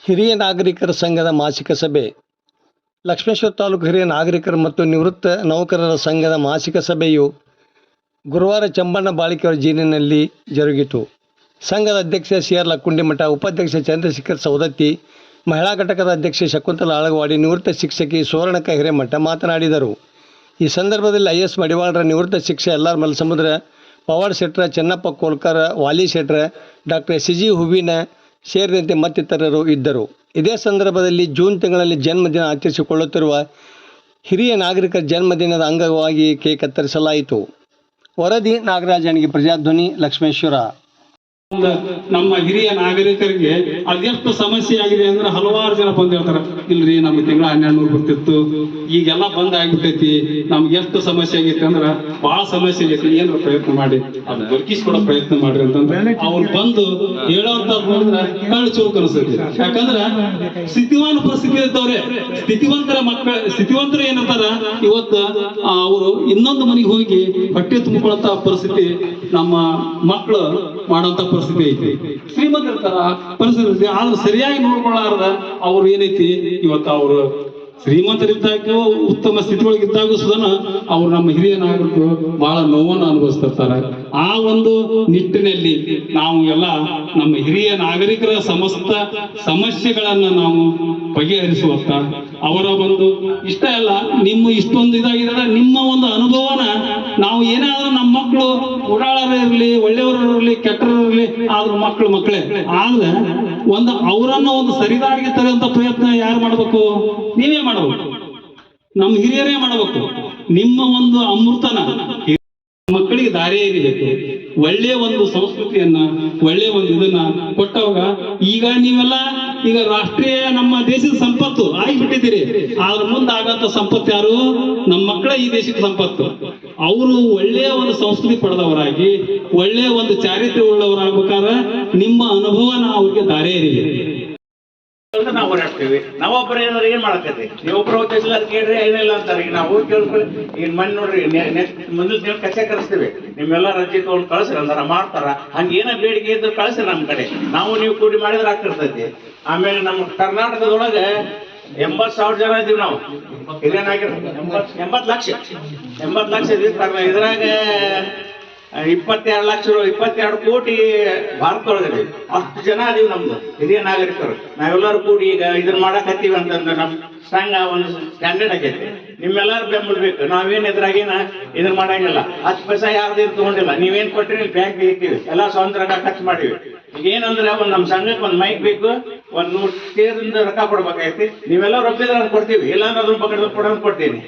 ಹಿರಿಯ ನಾಗರಿಕರ ಸಂಘದ ಮಾಸಿಕ ಸಭೆ ಲಕ್ಷ್ಮೇಶ್ವರ ತಾಲೂಕು ಹಿರಿಯ ನಾಗರಿಕರು ಮತ್ತು ನಿವೃತ್ತ ನೌಕರರ ಸಂಘದ ಮಾಸಿಕ ಸಭೆಯು ಗುರುವಾರ ಚಂಬಣ್ಣ ಬಾಳಿಕೆಯವರ ಜೀನಿನಲ್ಲಿ ಜರುಗಿತು. ಸಂಘದ ಅಧ್ಯಕ್ಷ ಸಿ.ಆರ್. ಲಕ್ಕುಂಡಿಮಠ, ಉಪಾಧ್ಯಕ್ಷ ಚಂದ್ರಶೇಖರ್ ಸೌದತ್ತಿ, ಮಹಿಳಾ ಘಟಕದ ಅಧ್ಯಕ್ಷೆ ಶಕುಂತಲಾ ಆಳಗವಾಡಿ, ನಿವೃತ್ತ ಶಿಕ್ಷಕಿ ಸುವರ್ಣಕ್ಕ ಹಿರೇಮಠ ಮಾತನಾಡಿದರು. ಈ ಸಂದರ್ಭದಲ್ಲಿ ಐ.ಎಸ್. ಮಡಿವಾಳರ, ನಿವೃತ್ತ ಶಿಕ್ಷಕ ಎಲ್.ಆರ್. ಮಲ್ಲಸಮುದ್ರ, ಪವಾಡ್ ಶೆಟ್ರ, ಚೆನ್ನಪ್ಪ ಕೋಲ್ಕರ್, ವಾಲಿ ಶೆಟ್ರ, ಡಾಕ್ಟರ್ ಎಸ್.ಜಿ. ಹೂವಿನ ಸೇರಿದಂತೆ ಮತ್ತಿತರರು ಇದ್ದರು. ಇದೇ ಸಂದರ್ಭದಲ್ಲಿ ಜೂನ್ ತಿಂಗಳಲ್ಲಿ ಜನ್ಮದಿನ ಆಚರಿಸಿಕೊಳ್ಳುತ್ತಿರುವ ಹಿರಿಯ ನಾಗರಿಕರ ಜನ್ಮದಿನದ ಅಂಗವಾಗಿ ಕೇಕ್ ಕತ್ತರಿಸಲಾಯಿತು. ವರದಿ ನಾಗರಾಜನಿಗೆ, ಪ್ರಜಾಧ್ವನಿ, ಲಕ್ಷ್ಮೇಶ್ವರ. ನಮ್ಮ ಹಿರಿಯ ನಾಗರಿಕರಿಗೆ ಅದೆಷ್ಟು ಸಮಸ್ಯೆ ಆಗಿದೆ ಅಂದ್ರೆ ಹಲವಾರು ಜನ ಬಂದು ಹೇಳ್ತಾರೆ, ಇಲ್ರಿ ನಮ್ಗೆ ತಿಂಗಳ 1200 ಬರ್ತಿತ್ತು, ಈಗೆಲ್ಲ ಬಂದ್ ಆಗ್ಬಿಟ್ಟೈತಿ, ನಮ್ಗೆ ಎಷ್ಟು ಸಮಸ್ಯೆ ಆಗೈತಿ ಅಂದ್ರೆ ಬಹಳ ಸಮಸ್ಯೆ ಆಗೈತಿ, ಏನಾರ ಪ್ರಯತ್ನ ಮಾಡಿ ಅದು ದೊರಕಿಸ್ಕೊಡೋ ಪ್ರಯತ್ನ ಮಾಡ್ರಿ ಅಂತಂದ್ರೆ ಅವ್ರು ಬಂದು ಹೇಳೋಂತ ನೋಡಿದ್ರೆ ಕಳ್ಳು ಚುರುಕು ಅನಿಸ್ತೈತಿ. ಯಾಕಂದ್ರೆ ಸ್ಥಿತಿವಾನ ಪರಿಸ್ಥಿತಿ ಇರ್ತವ್ರೆ, ಸ್ಥಿತಿವಂತರು ಏನಿರ್ತಾರ ಇವತ್ತು ಅವರು ಇನ್ನೊಂದು ಮನೆಗೆ ಹೋಗಿ ಹೊಟ್ಟೆ ತುಂಬಿಕೊಳ್ಳಂತ ಪರಿಸ್ಥಿತಿ ನಮ್ಮ ಮಕ್ಕಳು ಮಾಡೋಂತ ಪರಿಸ್ಥಿತಿ ಐತಿ. ಶ್ರೀಮಂತರ ಪರಿಸ್ಥಿತಿ ಆದ್ರೂ ಸರಿಯಾಗಿ ನೋಡ್ಕೊಳ್ಳಾರದ ಅವ್ರು ಏನೈತಿ ಇವತ್ತು ಅವರು ಶ್ರೀಮಂತರಿದ್ದಾಗೂ ಉತ್ತಮ ಸ್ಥಿತಿ ಒಳಗಿದ್ದಾಗೂ ಸುಧನ ಅವ್ರು ನಮ್ಮ ಹಿರಿಯ ನಾಗರಿಕರು ಬಹಳ ನೋವನ್ನು ಅನುಭವಿಸ್ತಿರ್ತಾರೆ. ಆ ಒಂದು ನಿಟ್ಟಿನಲ್ಲಿ ನಾವು ಎಲ್ಲ ನಮ್ಮ ಹಿರಿಯ ನಾಗರಿಕರ ಸಮಸ್ತ ಸಮಸ್ಯೆಗಳನ್ನ ನಾವು ಬಗೆಹರಿಸುವತ್ತ ಅವರ ಒಂದು ಇಷ್ಟ ಅಲ್ಲ, ನಿಮ್ಮ ಇಷ್ಟೊಂದು ಇದಾಗಿದೆ ನಿಮ್ಮ ಒಂದು ಅನುಭವನ ನಾವು ಏನಾದ್ರೂ ನಮ್ಮ ಮಕ್ಕಳು ಉಡಾಳರು ಇರಲಿ, ಒಳ್ಳೆಯವರು ಇರಲಿ, ಕೆಟ್ಟರು ಇರಲಿ, ಆದ್ರೂ ಮಕ್ಕಳೇ ಆದ್ರೆ ಒಂದು ಅವರನ್ನ ಒಂದು ಸರಿದಾರಿಗೆ ತರುವಂತ ಪ್ರಯತ್ನ ಯಾರು ಮಾಡ್ಬೇಕು? ನೀವೇ ಮಾಡಬೇಕು, ನಮ್ಮ ಹಿರಿಯರೇ ಮಾಡಬೇಕು. ನಿಮ್ಮ ಒಂದು ಅಮೃತನ ಮಕ್ಕಳಿಗೆ ದಾರಿ ಇರಬೇಕು, ಒಳ್ಳೆಯ ಒಂದು ಸಂಸ್ಕೃತಿಯನ್ನ, ಒಳ್ಳೆಯ ಒಂದು ಇದನ್ನ ಕೊಟ್ಟವಾಗ ಈಗ ನೀವೆಲ್ಲ ಈಗ ರಾಷ್ಟ್ರೀಯ ನಮ್ಮ ದೇಶದ ಸಂಪತ್ತು ಆಗಿಬಿಟ್ಟಿದ್ದೀರಿ. ಆದ್ರ ಮುಂದೆ ಆಗಂತ ಸಂಪತ್ತು ಯಾರು? ನಮ್ಮ ಮಕ್ಕಳ ಈ ದೇಶದ ಸಂಪತ್ತು. ಅವರು ಒಳ್ಳೆಯ ಒಂದು ಸಂಸ್ಕೃತಿ ಪಡೆದವರಾಗಿ ಒಳ್ಳೆಯ ಒಂದು ಚಾರಿತ್ರ್ಯ ಉಳ್ಳವರಾಗಬೇಕಾದ್ರೆ ನಿಮ್ಮ ಅನುಭವನ ಅವ್ರಿಗೆ ದಾರಿ ಇರಲಿ. ನಾವು ಓಡಾಡ್ತೀವಿ, ನಾವೊಬ್ಬರ ಏನಾರ ಏನ್ ಮಾಡಕತ್ತಿ, ನೀವೊಬ್ಬರ ಹೋಗ್ತಿಲ್ಲ ಕೇಳ್ರಿ ಏನಿಲ್ಲ ಅಂತಾರೆ. ಈಗ ನಾವು ಕೇಳ್ಕೊಳ್ಳಿ, ಈಗ ಮನೆ ನೋಡ್ರಿ ಮುಂದಿನ ನೀವು ಕಚ್ಚೆ ಕರೆಸ್ತೀವಿ, ನಿಮ್ಮೆಲ್ಲ ರಜೆ ತಗೊಂಡು ಕಳ್ಸ್ರಿ ಅಂತಾರ, ಮಾಡ್ತಾರ. ಹಂಗ ಏನ ಬೇಡಿಕೆ ಇದ್ರೆ ಕಳ್ಸ್ರಿ ನಮ್ಮ ಕಡೆ, ನಾವು ನೀವು ಕೂಡಿ ಮಾಡಿದ್ರೆ ಆಗ್ತಿರ್ತೈತಿ. ಆಮೇಲೆ ನಮ್ಮ ಕರ್ನಾಟಕದೊಳಗೆ 80,000 ಜನ ಇದೀವಿ ನಾವು ಹಿರಿಯನಾಗಿರೋ, 80 ಲಕ್ಷ ಇದೀವಿ. ಇದ್ರಾಗ 22 ಕೋಟಿ ಭಾರತದೊಳಗೆ ಅಷ್ಟು ಜನ ಅದೀವಿ ನಮ್ದು ಹಿರಿಯ ನಾಗರಿಕರು. ನಾವೆಲ್ಲರೂ ಕೂಡಿ ಈಗ ಇದನ್ನ ಮಾಡಕ್ ಹತ್ತೀವಿ ಅಂತಂದ್ರೆ ನಮ್ ಸಂಘ ಒಂದು ಸ್ಟ್ಯಾಂಡರ್ಡ್ ಆಗೈತಿ. ನಿಮ್ಮೆಲ್ಲರೂ ಬೆಂಬಲಬೇಕು. ನಾವೇನ್ ಇದ್ರಾಗೇನ ಇದನ್ನ ಮಾಡಂಗಿಲ್ಲ, 10 ಪೈಸಾ ಯಾರ್ದು ತಗೊಂಡಿಲ್ಲ. ನೀವೇನ್ ಕೊಟ್ಟಿರಿ ಬ್ಯಾಂಕ್ ಇರ್ತೀವಿ, ಎಲ್ಲ ಸ್ವಂತ ರೊಕ್ಕ ಖರ್ಚು ಮಾಡಿವಿ. ಈಗ ಏನಂದ್ರೆ ಒಂದ್ ನಮ್ ಸಂಘಕ್ಕೆ ಒಂದ್ ಮೈಕ್ ಬೇಕು, ಒಂದ್ 100 ಚೇರಿಂದ ರೊಕ್ಕ ಕೊಡ್ಬೇಕಾಗೈತಿ. ನೀವೆಲ್ಲ ರೊಕ್ಕಿದ್ರೆ ಕೊಡ್ತೀವಿ, ಇಲ್ಲಾಂದ್ರೆ ಅದನ್ನ ಕೊಡೋದ್ ಕೊಡ್ತೀನಿ.